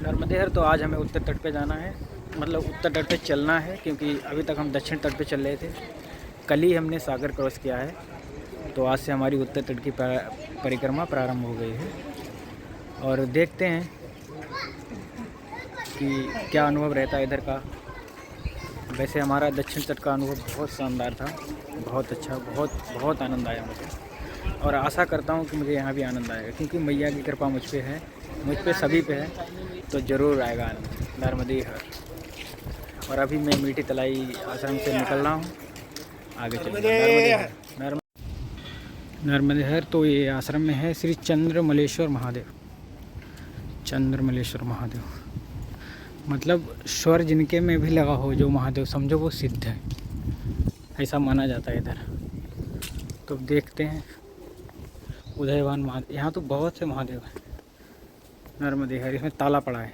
नर्मदे हर तो आज हमें उत्तर तट पे जाना है, मतलब उत्तर तट पे चलना है, क्योंकि अभी तक हम दक्षिण तट पे चल रहे थे। कल ही हमने सागर क्रॉस किया है, तो आज से हमारी उत्तर तट की परिक्रमा प्रारंभ हो गई है। और देखते हैं कि क्या अनुभव रहता है इधर का। वैसे हमारा दक्षिण तट का अनुभव बहुत शानदार था, बहुत अच्छा, बहुत बहुत आनंद आया मुझे। और आशा करता हूँ कि मुझे यहाँ भी आनंद आएगा, क्योंकि मैया की कृपा मुझ पे है, मुझ पे सभी पे है, तो ज़रूर आएगा आनंद। नर्मदे हर। और अभी मैं मीठी तलाई आश्रम से निकल रहा हूँ, आगे चलेंगे। नर्मदे हर तो ये आश्रम में है श्री चंद्रमलेश्वर महादेव। चंद्रमलेश्वर महादेव मतलब स्वर जिनके में भी लगा हो जो महादेव, समझो वो सिद्ध है, ऐसा माना जाता है इधर। तो देखते हैं उदयवान महादेव। यहाँ तो बहुत से महादेव हैं। नर्मदे हर, इसमें ताला पड़ा है।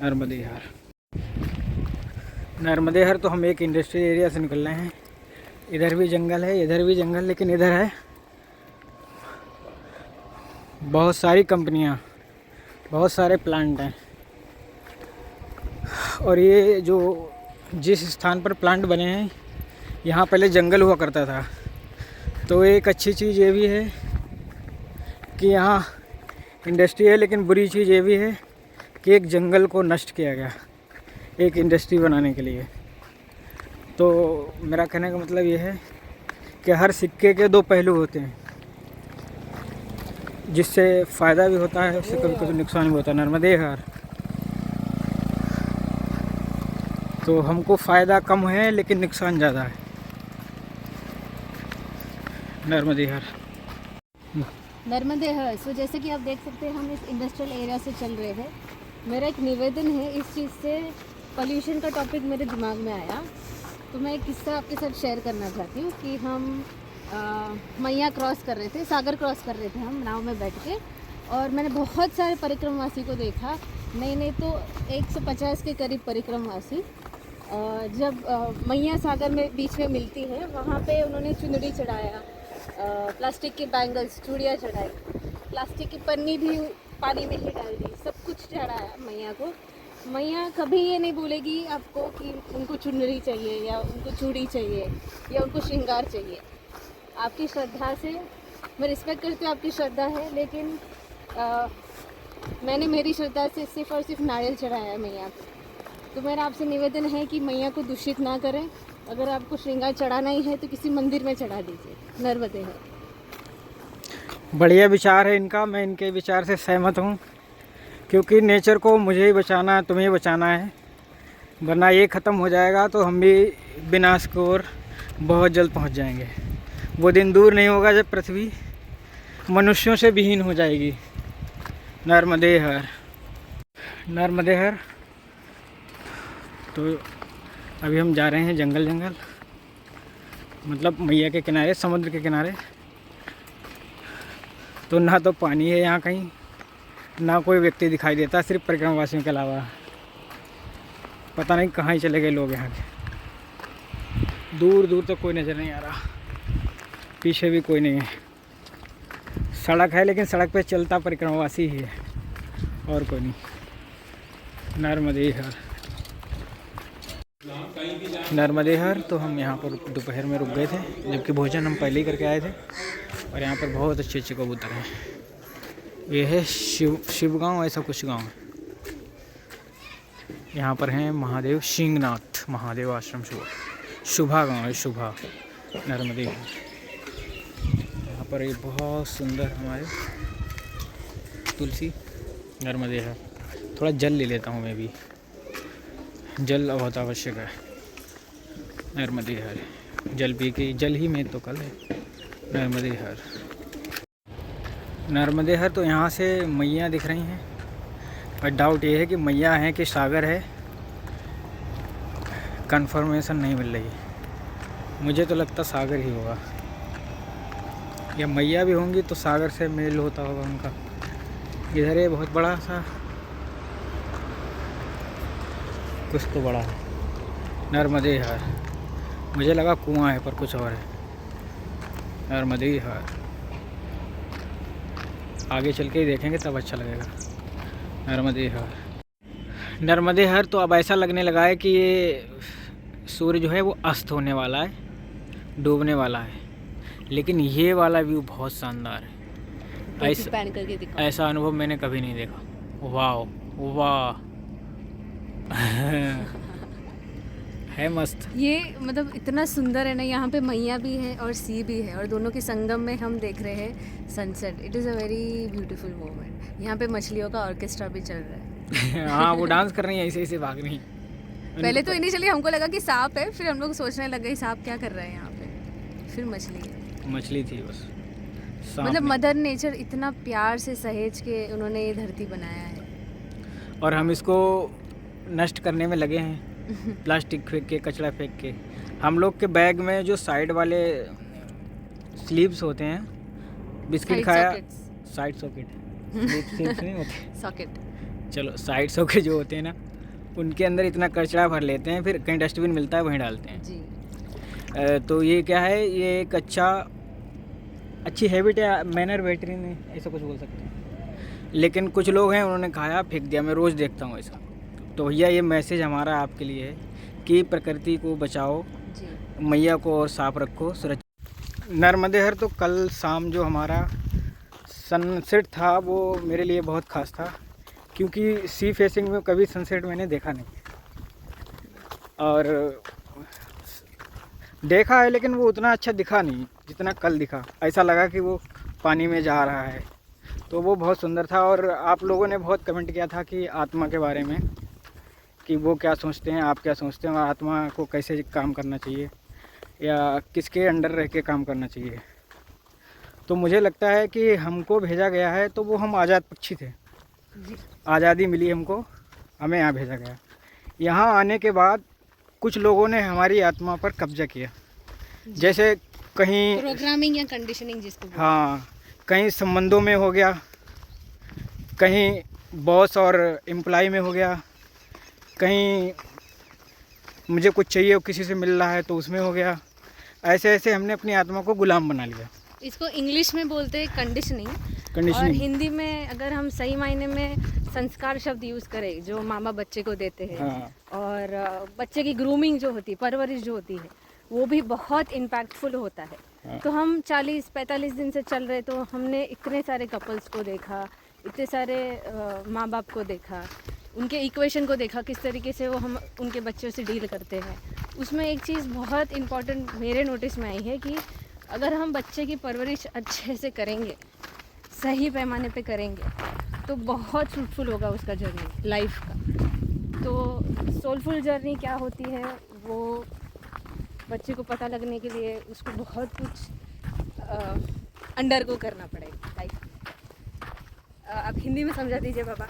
नर्मदे हर, नर्मदे हर तो हम एक इंडस्ट्रियल एरिया से निकल रहे हैं। इधर भी जंगल है, इधर भी जंगल, लेकिन इधर है बहुत सारी कंपनियाँ, बहुत सारे प्लांट हैं। और ये जो जिस स्थान पर प्लांट बने हैं, यहाँ पहले जंगल हुआ करता था। तो एक अच्छी चीज़ ये भी है कि यहाँ इंडस्ट्री है, लेकिन बुरी चीज़ ये भी है कि एक जंगल को नष्ट किया गया एक इंडस्ट्री बनाने के लिए। तो मेरा कहने का मतलब ये है कि हर सिक्के के दो पहलू होते हैं, जिससे फ़ायदा भी होता है, उससे कभी कभी नुकसान भी होता है। नर्मदे हर तो हमको फ़ायदा कम है, लेकिन नुकसान ज़्यादा है। नर्मदे हर। नर्मदे हर। सो जैसे कि आप देख सकते हैं, हम इस इंडस्ट्रियल एरिया से चल रहे थे। मेरा एक निवेदन है, इस चीज़ से पोल्यूशन का टॉपिक मेरे दिमाग में आया, तो मैं एक किस्सा आपके साथ शेयर करना चाहती हूँ कि हम मैया क्रॉस कर रहे थे, सागर क्रॉस कर रहे थे हम नाव में बैठ के। और मैंने बहुत सारे परिक्रमवासी को देखा, नहीं तो 150 के करीब परिक्रमवासी। जब मैया सागर में बीच में मिलती है, वहाँ पे उन्होंने चुनरी चढ़ाया, प्लास्टिक के बैंगल्स, चूड़ियाँ चढ़ाई, प्लास्टिक की पन्नी भी पानी में ही डाल दी, सब कुछ चढ़ाया मैया को। मैया कभी ये नहीं बोलेगी आपको कि उनको चुनरी चाहिए या उनको चूड़ी चाहिए या उनको श्रृंगार चाहिए। आपकी श्रद्धा से, मैं रिस्पेक्ट करती हूँ आपकी श्रद्धा है, लेकिन मैंने मेरी श्रद्धा से सिर्फ और सिर्फ नारियल चढ़ाया है मैया को। तो मेरा आपसे निवेदन है कि मैया को दूषित ना करें। अगर आपको श्रृंगार चढ़ाना ही है तो किसी मंदिर में चढ़ा दीजिए। नर्मदे है। बढ़िया विचार है इनका, मैं इनके विचार से सहमत हूँ, क्योंकि नेचर को मुझे ही बचाना है, तुम्हें ही बचाना है, वरना ये ख़त्म हो जाएगा तो हम भी विनाश की ओर बहुत जल्द पहुँच जाएंगे। वो दिन दूर नहीं होगा जब पृथ्वी मनुष्यों से विहीन हो जाएगी। नर्मदे हर। नर्मदे हर तो अभी हम जा रहे हैं जंगल, मतलब मैया के किनारे, समुद्र के किनारे। तो ना तो पानी है यहाँ कहीं, ना कोई व्यक्ति दिखाई देता, सिर्फ परिक्रमावासियों के अलावा। पता नहीं कहाँ ही चले गए लोग यहाँ के। दूर दूर तक कोई नज़र नहीं आ रहा, पीछे भी कोई नहीं है। सड़क है, लेकिन सड़क पे चलता परिक्रमावासी ही है, और कोई नहीं। नर्मदे हर। नर्मदे हर तो हम यहाँ पर दोपहर में रुक गए थे, जबकि भोजन हम पहले ही करके आए थे। और यहाँ पर बहुत अच्छे अच्छे कबूतर हैं। ये है शिव गांव, ऐसा कुछ गांव है। यहाँ पर हैं महादेव सिंहनाथ महादेव आश्रम, शुभा गांव है, शुभा नर्मदे। यहाँ पर ये बहुत सुंदर हमारे तुलसी। नर्मदे है। थोड़ा जल ले लेता हूँ मैं भी, जल बहुत आवश्यक है। नर्मदे हर। जल पी के, जल ही में तो कल है। नर्मदे हर। नर्मदे हर तो यहाँ से मैया दिख रही हैं, पर डाउट ये है कि मैया है कि सागर है, कंफर्मेशन नहीं मिल रही। मुझे तो लगता सागर ही होगा, या मैया भी होंगी तो सागर से मेल होता होगा उनका। इधर ये बहुत बड़ा सा कुछ तो बड़ा है। नर्मदे हर। मुझे लगा कुआं है, पर कुछ और है। नर्मदे हर। आगे चल के ही देखेंगे तब अच्छा लगेगा। नर्मदे हर, नर्मदे हर तो अब ऐसा लगने लगा है कि ये सूर्य जो है वो अस्त होने वाला है, डूबने वाला है, लेकिन ये वाला व्यू बहुत शानदार है। टोपी पहन करके दिखाओ। ऐसा अनुभव मैंने कभी नहीं देखा। वाह वाह है मस्त। ये मतलब इतना सुंदर है ना, यहाँ पे मैया भी है और सी भी है, और दोनों के संगम में हम देख रहे हैं sunset. It is a very beautiful moment. यहाँ पे मछलियों का ऑर्केस्ट्रा भी चल रहा है। हाँ वो डांस कर रही है, ऐसे ऐसे भाग रही हैं। पहले तो इनिशियली हमको लगा कि सांप है, फिर हम लोग सोचने लगे सांप क्या कर रहा है यहाँ पे, फिर मछली है। मछली थी बस, सांप मतलब नहीं। मदर नेचर इतना प्यार से सहेज के उन्होंने ये धरती बनाया है। और हम इसको नष्ट करने में लगे हैं, प्लास्टिक फेंक के, कचरा फेंक के। हम लोग के बैग में जो साइड वाले स्लीव्स होते हैं, बिस्किट Side खाया, sockets. साइड सॉकेट, स्लीव्स नहीं होते, सॉकेट। चलो साइड सॉकेट जो होते हैं ना, उनके अंदर इतना कचरा भर लेते हैं, फिर कहीं डस्टबिन मिलता है वहीं डालते हैं। जी। तो ये क्या है, ये एक अच्छी हैबिट है, मैनर वेटरिन है, ऐसा कुछ बोल सकते हैं। लेकिन कुछ लोग हैं उन्होंने खाया फेंक दिया, मैं रोज़ देखता हूँ ऐसा। तो भैया ये मैसेज हमारा आपके लिए है कि प्रकृति को बचाओ, जी। मैया को और साफ रखो, सुरक्षित। नर्मदे हर तो कल शाम जो हमारा सनसेट था वो मेरे लिए बहुत ख़ास था, क्योंकि सी फेसिंग में कभी सनसेट मैंने देखा नहीं, और देखा है लेकिन वो उतना अच्छा दिखा नहीं जितना कल दिखा। ऐसा लगा कि वो पानी में जा रहा है, तो वो बहुत सुंदर था। और आप लोगों ने बहुत कमेंट किया था कि आत्मा के बारे में, कि वो क्या सोचते हैं, आप क्या सोचते हैं, और आत्मा को कैसे काम करना चाहिए या किसके अंडर रह के काम करना चाहिए। तो मुझे लगता है कि हमको भेजा गया है तो वो हम आज़ाद पक्षी थे, जी। आज़ादी मिली हमको, हमें यहाँ भेजा गया। यहाँ आने के बाद कुछ लोगों ने हमारी आत्मा पर कब्जा किया, जैसे कहीं प्रोग्रामिंग या कंडीशनिंग जिसको बोलते हाँ, कहीं संबंधों में हो गया, कहीं बॉस और एम्प्लॉय में हो गया, कहीं मुझे कुछ चाहिए और किसी से मिल रहा है तो उसमें हो गया। ऐसे ऐसे हमने अपनी आत्मा को गुलाम बना लिया। हैं। इसको इंग्लिश में बोलते हैं कंडीशनिंग, और कंडीशनिंग। हिंदी में अगर हम सही मायने में संस्कार शब्द यूज़ करें, जो माँ बाप बच्चे को देते हैं, हाँ और बच्चे की ग्रूमिंग जो होती है, परवरिश जो होती है, वो भी बहुत इम्पैक्टफुल होता है। हाँ। तो हम 40-45 दिन से चल रहे, तो हमने इतने सारे कपल्स को देखा, इतने सारे माँ बाप को देखा, उनके इक्वेशन को देखा, किस तरीके से वो हम उनके बच्चों से डील करते हैं। उसमें एक चीज़ बहुत इम्पॉर्टेंट मेरे नोटिस में आई है कि अगर हम बच्चे की परवरिश अच्छे से करेंगे, सही पैमाने पे करेंगे, तो बहुत फ्रूटफुल होगा उसका जर्नी लाइफ का। तो सोलफुल जर्नी क्या होती है वो बच्चे को पता लगने के लिए उसको बहुत कुछ अंडर को करना पड़ेगा लाइफ। आप हिंदी में समझा दीजिए बाबा।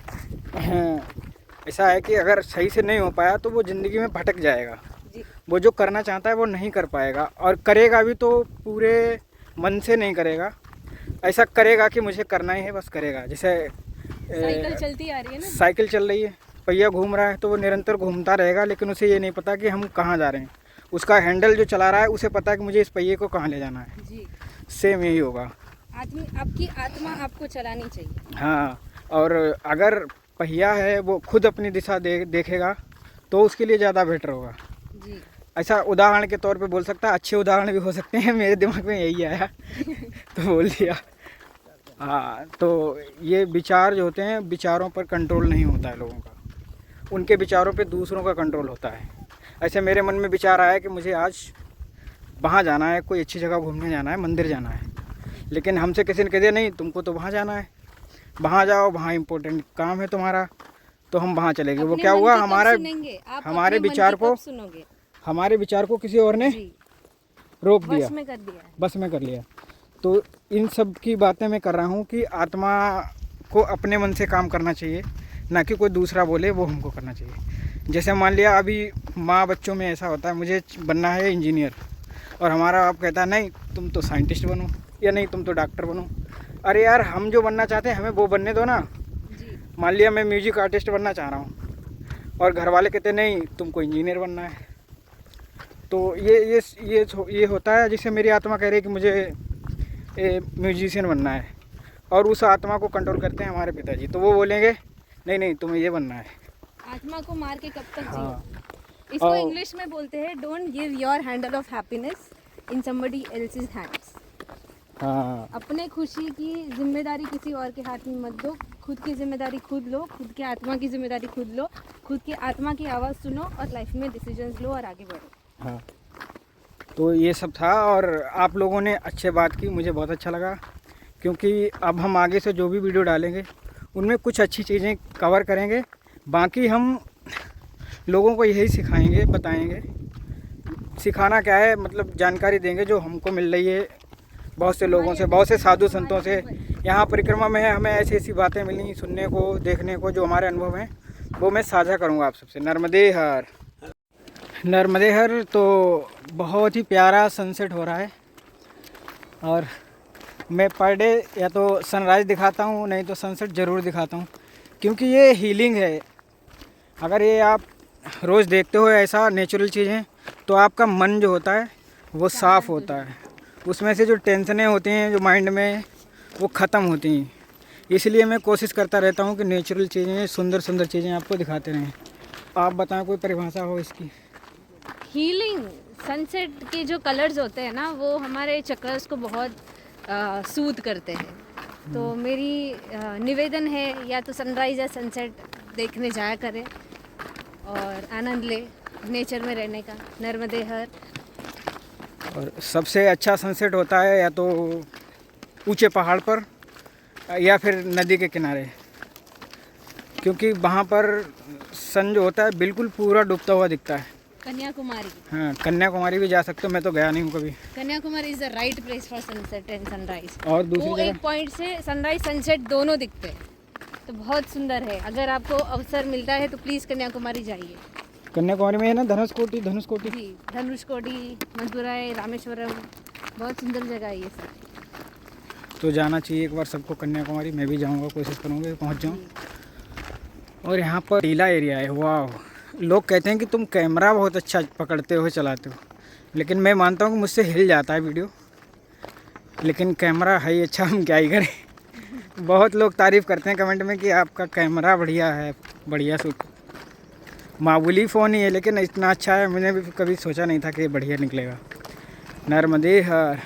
ऐसा है कि अगर सही से नहीं हो पाया तो वो ज़िंदगी में भटक जाएगा। जी। वो जो करना चाहता है वो नहीं कर पाएगा, और करेगा भी तो पूरे मन से नहीं करेगा। ऐसा करेगा कि मुझे करना ही है, बस करेगा। जैसे साइकिल चलती आ रही है ना, साइकिल चल रही है, पहिया घूम रहा है तो वो निरंतर घूमता रहेगा, लेकिन उसे ये नहीं पता कि हम कहाँ जा रहे हैं। उसका हैंडल जो चला रहा है उसे पता है कि मुझे इस पहिए को कहाँ ले जाना है। जी। सेम यही होगा। आपकी आत्मा आपको चलानी चाहिए। हाँ, और अगर पहिया है वो खुद अपनी दिशा देखेगा तो उसके लिए ज़्यादा बेटर होगा। जी। ऐसा उदाहरण के तौर पे बोल सकता है, अच्छे उदाहरण भी हो सकते हैं, मेरे दिमाग में यही आया तो बोल दिया। हाँ, तो ये विचार जो होते हैं, विचारों पर कंट्रोल नहीं होता है लोगों का, उनके विचारों पे दूसरों का कंट्रोल होता है। ऐसे मेरे मन में विचार आया कि मुझे आज वहाँ जाना है, कोई अच्छी जगह घूमने जाना है, मंदिर जाना है, लेकिन हमसे किसी ने कह दिया नहीं तुमको तो वहाँ जाना है, वहाँ जाओ, वहाँ इम्पोर्टेंट काम है तुम्हारा, तो हम वहाँ चले गए। वो क्या हुआ, हमारे विचार को किसी और ने रोक दिया, बस में कर लिया। तो इन सब की बातें मैं कर रहा हूँ कि आत्मा को अपने मन से काम करना चाहिए, ना कि कोई दूसरा बोले वो हमको करना चाहिए। जैसे मान लिया अभी माँ बच्चों में ऐसा होता है, मुझे बनना है इंजीनियर, और हमारा बाप कहता है नहीं तुम तो साइंटिस्ट बनो, या नहीं तुम तो डॉक्टर बनो। अरे यार, हम जो बनना चाहते हैं हमें वो बनने दो ना। मान लिया मैं म्यूजिक आर्टिस्ट बनना चाह रहा हूँ और घर वाले कहते नहीं तुमको इंजीनियर बनना है, तो ये होता है। जिससे मेरी आत्मा कह रही है कि मुझे म्यूजिशियन बनना है, और उस आत्मा को कंट्रोल करते हैं हमारे पिताजी। तो वो बोलेंगे नहीं नहीं तुम्हें ये बनना है। आत्मा को मार के कब तक हाँ। जियो। इसको और- इंग्लिश में बोलते हैं don't give your handle of happiness in somebody else's hands. हाँ अपने खुशी की जिम्मेदारी किसी और के हाथ में मत दो, खुद की जिम्मेदारी खुद लो, खुद के आत्मा की जिम्मेदारी खुद लो, खुद की आत्मा की आवाज़ सुनो और लाइफ में डिसीजंस लो और आगे बढ़ो। हाँ। तो ये सब था और आप लोगों ने अच्छे बात की, मुझे बहुत अच्छा लगा, क्योंकि अब हम आगे से जो भी वीडियो डालेंगे उनमें कुछ अच्छी चीज़ें कवर करेंगे। बाकी हम लोगों को यही सिखाएंगे, बताएंगे। सिखाना क्या है, मतलब जानकारी देंगे जो हमको मिल रही है बहुत से लोगों से, बहुत से साधु संतों से। यहाँ परिक्रमा में हमें ऐसी ऐसी बातें मिली सुनने को, देखने को, जो हमारे अनुभव हैं वो मैं साझा करूँगा आप सबसे। नर्मदे हर। नर्मदे हर। तो बहुत ही प्यारा सनसेट हो रहा है और मैं पर डे या तो सनराइज़ दिखाता हूँ, नहीं तो सनसेट ज़रूर दिखाता हूँ, क्योंकि ये हीलिंग है। अगर ये आप रोज़ देखते हो ऐसा नेचुरल चीज़ें, तो आपका मन जो होता है वो साफ़ होता है, उसमें से जो टेंशनें होती हैं जो माइंड में वो ख़त्म होती हैं। इसलिए मैं कोशिश करता रहता हूँ कि नेचुरल चीज़ें, सुंदर सुंदर चीज़ें आपको दिखाते रहें। आप बताएं कोई परिभाषा हो इसकी। हीलिंग, सनसेट के जो कलर्स होते हैं ना वो हमारे चक्रस को बहुत सूद करते हैं। तो मेरी निवेदन है या तो सनराइज़ या सनसेट देखने जाया करें और आनंद ले नेचर में रहने का। नर्मदे हर। और सबसे अच्छा सनसेट होता है या तो ऊंचे पहाड़ पर या फिर नदी के किनारे, क्योंकि वहाँ पर सन जो होता है बिल्कुल पूरा डूबता हुआ दिखता है। कन्याकुमारी। हाँ, कन्याकुमारी भी जा सकते हो, मैं तो गया नहीं हूँ कभी। Kanyakumari is the right place for sunset and sunrise. और दूसरी वो जगह एक पॉइंट से सनराइज सनसेट दोनों दिखते हैं, तो बहुत सुंदर है। अगर आपको अवसर मिलता है तो प्लीज़ कन्याकुमारी जाइए। कन्याकुमारी में है ना धनुषकोटी। धनुषकोटी जी, धनुषकोडी, मदुराई, रामेश्वरम, बहुत सुंदर जगह है ये सब। तो जाना चाहिए एक बार सबको कन्याकुमारी। मैं भी जाऊँगा, कोशिश करूँगा पहुँच जाऊँ। और यहाँ पर टीला एरिया है। वाह, लोग कहते हैं कि तुम कैमरा बहुत अच्छा पकड़ते हो, चलाते हो, लेकिन मैं मानता हूँ कि मुझसे हिल जाता है वीडियो, लेकिन कैमरा है ही अच्छा, हम क्या ही करें। बहुत लोग तारीफ़ करते हैं कमेंट में कि आपका कैमरा बढ़िया है, बढ़िया शूट। मामूली फ़ोन ही है लेकिन इतना अच्छा है, मैंने भी कभी सोचा नहीं था कि बढ़िया निकलेगा। नर्मदे हर।